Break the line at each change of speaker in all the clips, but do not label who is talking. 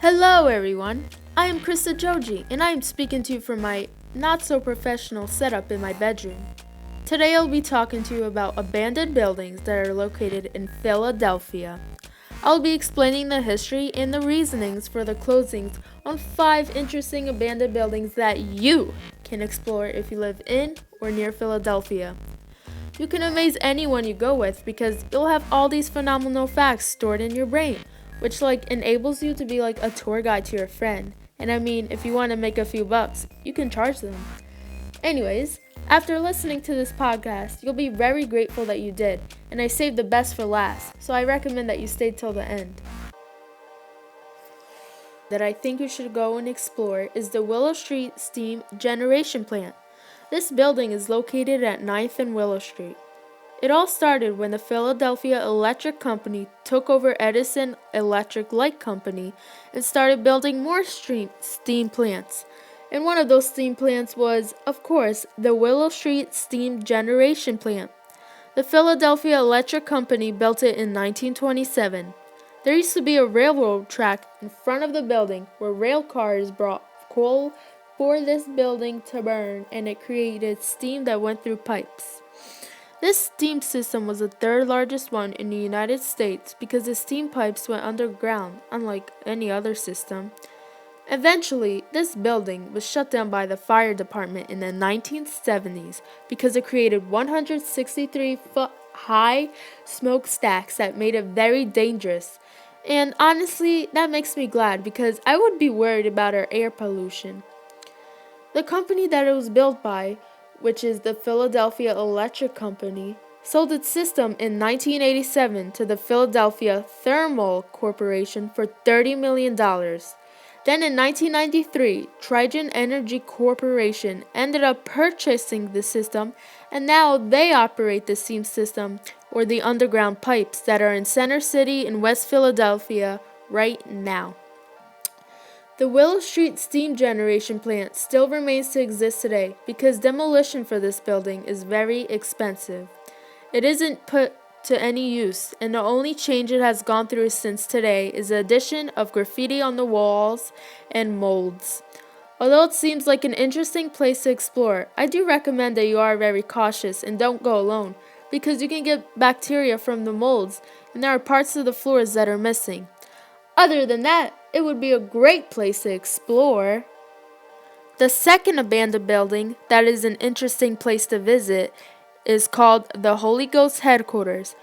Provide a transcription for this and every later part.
Hello everyone, I am Krista Xhoxhi and I am speaking to you from my not-so-professional setup in my bedroom. Today I'll be talking to you about abandoned buildings that are located in Philadelphia. I'll be explaining the history and the reasonings for the closings on 5 interesting abandoned buildings that you can explore if you live in or near Philadelphia. You can amaze anyone you go with because you'll have all these phenomenal facts stored in your brain, which enables you to be like a tour guide to your friend. And I mean, if you want to make a few bucks, you can charge them. Anyways, after listening to this podcast, you'll be very grateful that you did, and I saved the best for last, so I recommend that you stay till the end. That I think you should go and explore is the Willow Street Steam Generation Plant. This building is located at 9th and Willow Street. It all started when the Philadelphia Electric Company took over Edison Electric Light Company and started building more steam plants. And one of those steam plants was, of course, the Willow Street Steam Generation Plant. The Philadelphia Electric Company built it in 1927. There used to be a railroad track in front of the building where rail cars brought coal for this building to burn, and it created steam that went through pipes. This steam system was the third largest one in the United States because the steam pipes went underground, unlike any other system. Eventually, this building was shut down by the fire department in the 1970s because it created 163-foot high smokestacks that made it very dangerous. And honestly, that makes me glad because I would be worried about our air pollution. The company that it was built by, which is the Philadelphia Electric Company, sold its system in 1987 to the Philadelphia Thermal Corporation for $30 million. Then in 1993, Trigen Energy Corporation ended up purchasing the system, and now they operate the steam system, or the underground pipes that are in Center City in West Philadelphia right now. The Willow Street Steam Generation Plant still remains to exist today because demolition for this building is very expensive. It isn't put to any use, and the only change it has gone through since today is the addition of graffiti on the walls and molds. Although it seems like an interesting place to explore, I do recommend that you are very cautious and don't go alone because you can get bacteria from the molds, and there are parts of the floors that are missing. Other than that, it would be a great place to explore. The second abandoned building that is an interesting place to visit is called the Holy Ghost Headquarters,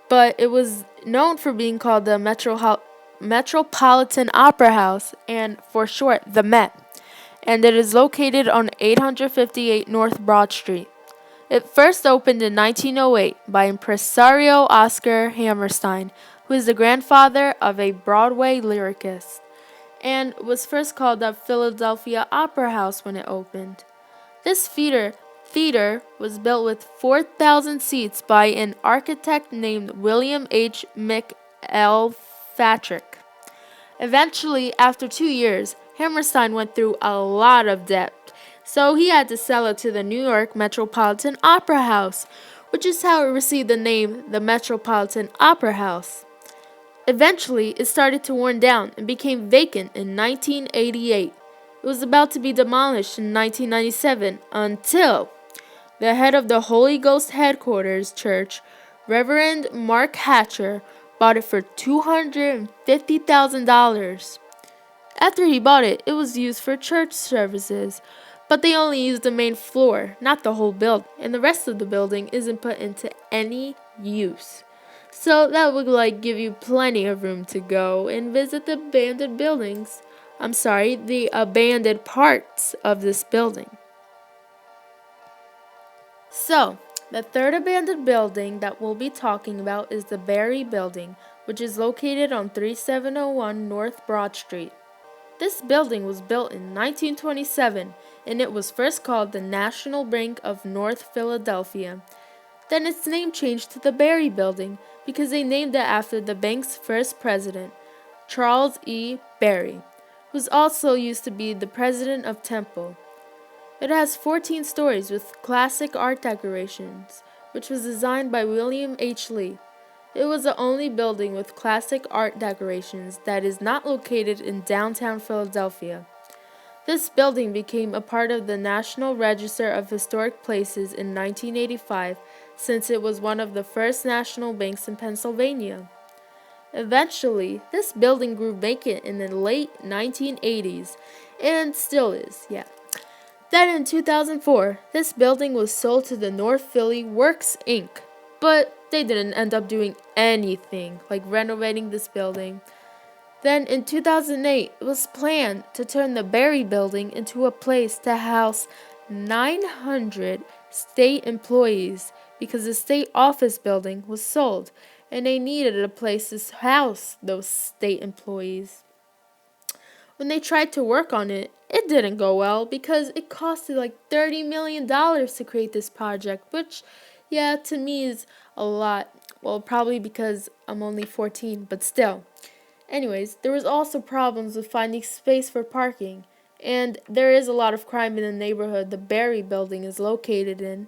but it was known for being called the Metropolitan Opera House, and for short, the Met, and it is located on 858 North Broad Street. It first opened in 1908 by impresario Oscar Hammerstein, who is the grandfather of a Broadway lyricist, and was first called the Philadelphia Opera House when it opened. This theater was built with 4,000 seats by an architect named William H. McElfatrick. Eventually, after 2 years, Hammerstein went through a lot of debt, so he had to sell it to the New York Metropolitan Opera House, which is how it received the name the Metropolitan Opera House. Eventually, it started to worn down and became vacant in 1988. It was about to be demolished in 1997 until the head of the Holy Ghost Headquarters Church, Reverend Mark Hatcher, bought it for $250,000. After he bought it, it was used for church services, but they only used the main floor, not the whole building, and the rest of the building isn't put into any use. So that would give you plenty of room to go and visit the abandoned the abandoned parts of this building. So, the third abandoned building that we'll be talking about is the Berry Building, which is located on 3701 North Broad Street. This building was built in 1927, and it was first called the National Bank of North Philadelphia. Then its name changed to the Berry Building because they named it after the bank's first president, Charles E. Berry, who also used to be the president of Temple. It has 14 stories with classic art decorations, which was designed by William H. Lee. It was the only building with classic art decorations that is not located in downtown Philadelphia. This building became a part of the National Register of Historic Places in 1985 since it was one of the first national banks in Pennsylvania. Eventually, this building grew vacant in the late 1980s and still is, yeah. Then in 2004, this building was sold to the North Philly Works Inc., but they didn't end up doing anything like renovating this building. Then in 2008, it was planned to turn the Berry building into a place to house 900 state employees because the state office building was sold and they needed a place to house those state employees. When they tried to work on it, it didn't go well because it costed like $30 million to create this project, which, yeah, to me is a lot. Well, probably because I'm only 14, but still. Anyways, there was also problems with finding space for parking, and there is a lot of crime in the neighborhood the Berry building is located in.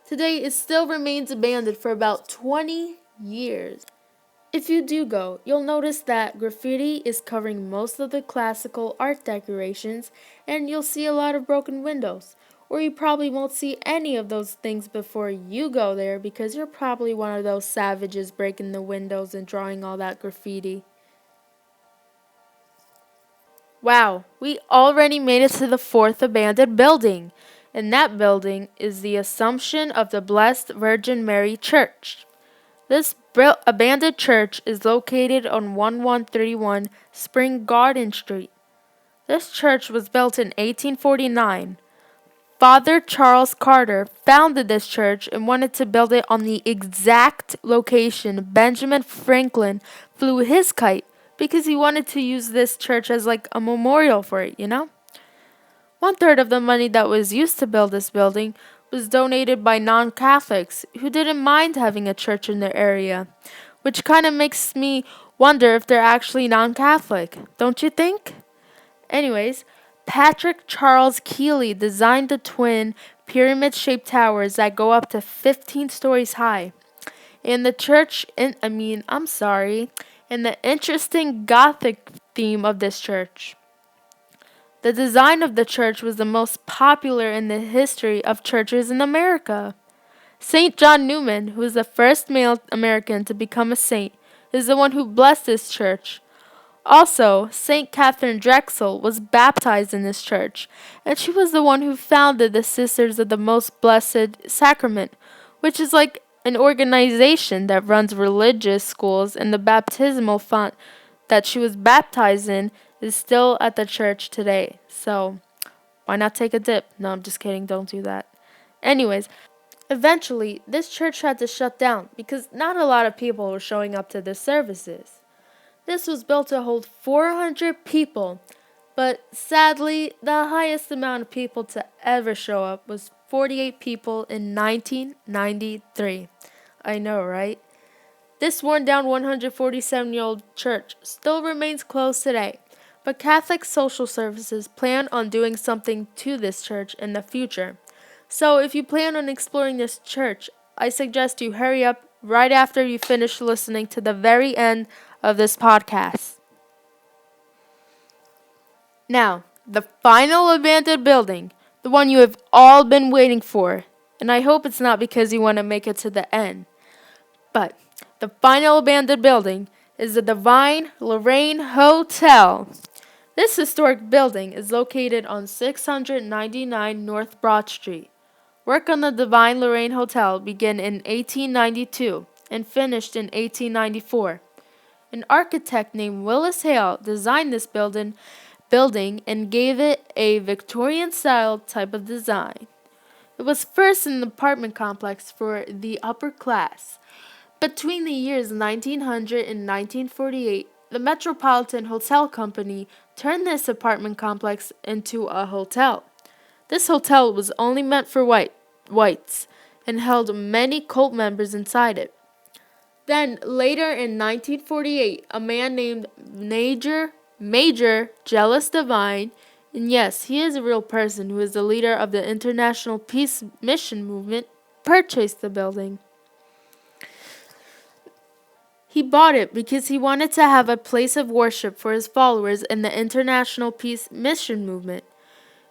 Today, it still remains abandoned for about 20 years. If you do go, you'll notice that graffiti is covering most of the classical art decorations, and you'll see a lot of broken windows. Or you probably won't see any of those things before you go there because you're probably one of those savages breaking the windows and drawing all that graffiti. Wow, we already made it to the fourth abandoned building, and that building is the Assumption of the Blessed Virgin Mary Church. This abandoned church is located on 1131 Spring Garden Street. This church was built in 1849. Father Charles Carter founded this church and wanted to build it on the exact location Benjamin Franklin flew his kite because he wanted to use this church as like a memorial for it, you know? 1/3 of the money that was used to build this building was donated by non-Catholics who didn't mind having a church in their area, which kind of makes me wonder if they're actually non-Catholic, don't you think? Anyways, Patrick Charles Keeley designed the twin pyramid-shaped towers that go up to 15 stories high. And the and the interesting Gothic theme of this church. The design of the church was the most popular in the history of churches in America. St. John Newman, who was the first male American to become a saint, is the one who blessed this church. Also, St. Catherine Drexel was baptized in this church, and she was the one who founded the Sisters of the Most Blessed Sacrament, which is like an organization that runs religious schools, and the baptismal font that she was baptized in is still at the church today. So, why not take a dip? No, I'm just kidding. Don't do that. Anyways, eventually, this church had to shut down because not a lot of people were showing up to the services. This was built to hold 400 people, but sadly, the highest amount of people to ever show up was 48 people in 1993. I know, right? This worn-down 147-year-old church still remains closed today, but Catholic Social Services plan on doing something to this church in the future. So if you plan on exploring this church, I suggest you hurry up right after you finish listening to the very end of this podcast. Now, the final abandoned building, the one you have all been waiting for, and I hope it's not because you want to make it to the end, but the final abandoned building is the Divine Lorraine Hotel. This historic building is located on 699 North Broad Street. Work on the Divine Lorraine Hotel began in 1892 and finished in 1894. An architect named Willis Hale designed this building and gave it a Victorian-style type of design. It was first an apartment complex for the upper class. Between the years 1900 and 1948, the Metropolitan Hotel Company turned this apartment complex into a hotel. This hotel was only meant for whites and held many cult members inside it. Then, later in 1948, a man named Major Jealous Divine, and yes, he is a real person who is the leader of the International Peace Mission Movement, purchased the building. He bought it because he wanted to have a place of worship for his followers in the International Peace Mission movement.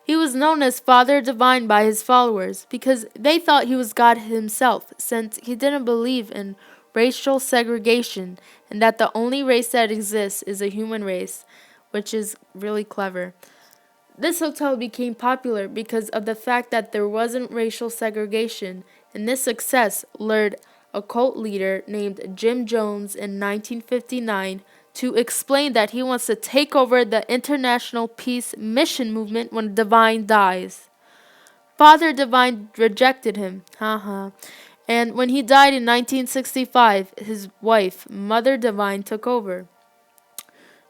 He was known as Father Divine by his followers because they thought he was God himself, since he didn't believe in racial segregation and that the only race that exists is a human race, which is really clever. This hotel became popular because of the fact that there wasn't racial segregation, and this success lured a cult leader named Jim Jones in 1959 to explain that he wants to take over the International Peace Mission movement when Divine dies. Father Divine rejected him, and when he died in 1965, his wife, Mother Divine, took over.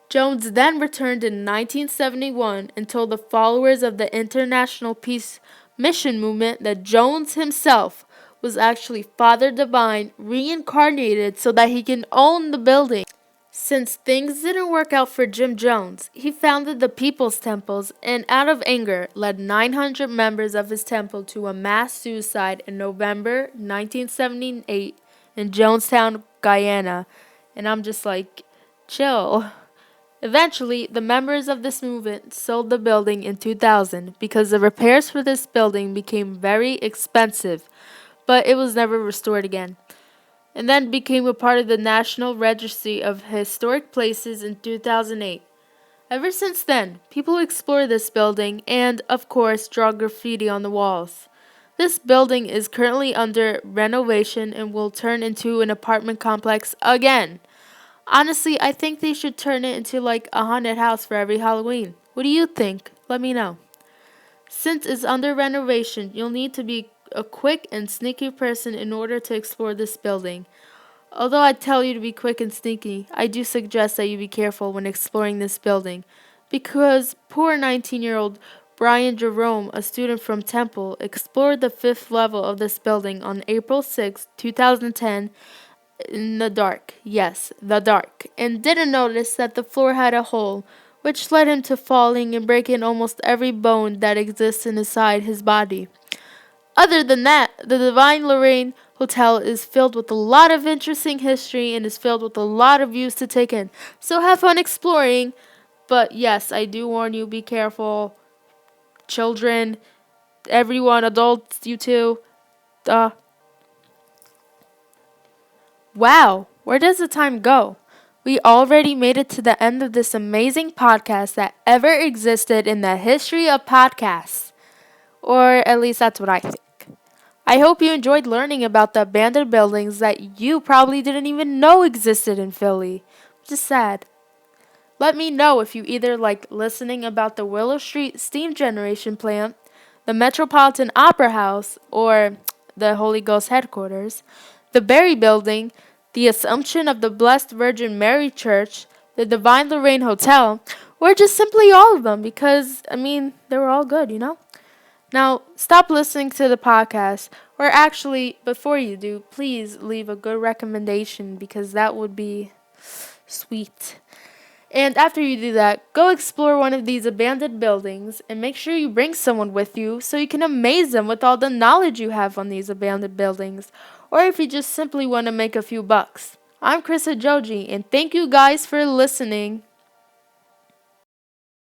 Jones then returned in 1971 and told the followers of the International Peace Mission movement that Jones himself was actually Father Divine reincarnated so that he can own the building. Since things didn't work out for Jim Jones, he founded the People's Temples and out of anger led 900 members of his temple to a mass suicide in November 1978 in Jonestown, Guyana. And I'm just like, chill. Eventually, the members of this movement sold the building in 2000 because the repairs for this building became very expensive, but it was never restored again, and then became a part of the National Registry of Historic Places in 2008. Ever since then, people explore this building and, of course, draw graffiti on the walls. This building is currently under renovation and will turn into an apartment complex again. Honestly, I think they should turn it into like a haunted house for every Halloween. What do you think? Let me know. Since it's under renovation, you'll need to be a quick and sneaky person in order to explore this building. Although I tell you to be quick and sneaky, I do suggest that you be careful when exploring this building, because poor 19-year-old Brian Jerome, a student from Temple, explored the fifth level of this building on April 6, 2010, in the dark, yes, the dark, and didn't notice that the floor had a hole, which led him to falling and breaking almost every bone that exists inside his body. Other than that, the Divine Lorraine Hotel is filled with a lot of interesting history and is filled with a lot of views to take in. So have fun exploring. But yes, I do warn you, be careful. Children, everyone, adults, you too. Uh, wow, where does the time go? We already made it to the end of this amazing podcast that ever existed in the history of podcasts. Or at least that's what I think. I hope you enjoyed learning about the abandoned buildings that you probably didn't even know existed in Philly. Just sad. Let me know if you either like listening about the Willow Street Steam Generation Plant, the Metropolitan Opera House, or the Holy Ghost Headquarters, the Berry Building, the Assumption of the Blessed Virgin Mary Church, the Divine Lorraine Hotel, or just simply all of them because, they were all good, you know? Now, stop listening to the podcast, or actually, before you do, please leave a good recommendation because that would be sweet. And after you do that, go explore one of these abandoned buildings and make sure you bring someone with you so you can amaze them with all the knowledge you have on these abandoned buildings, or if you just simply want to make a few bucks. I'm Krista Xhoxhi, and thank you guys for listening.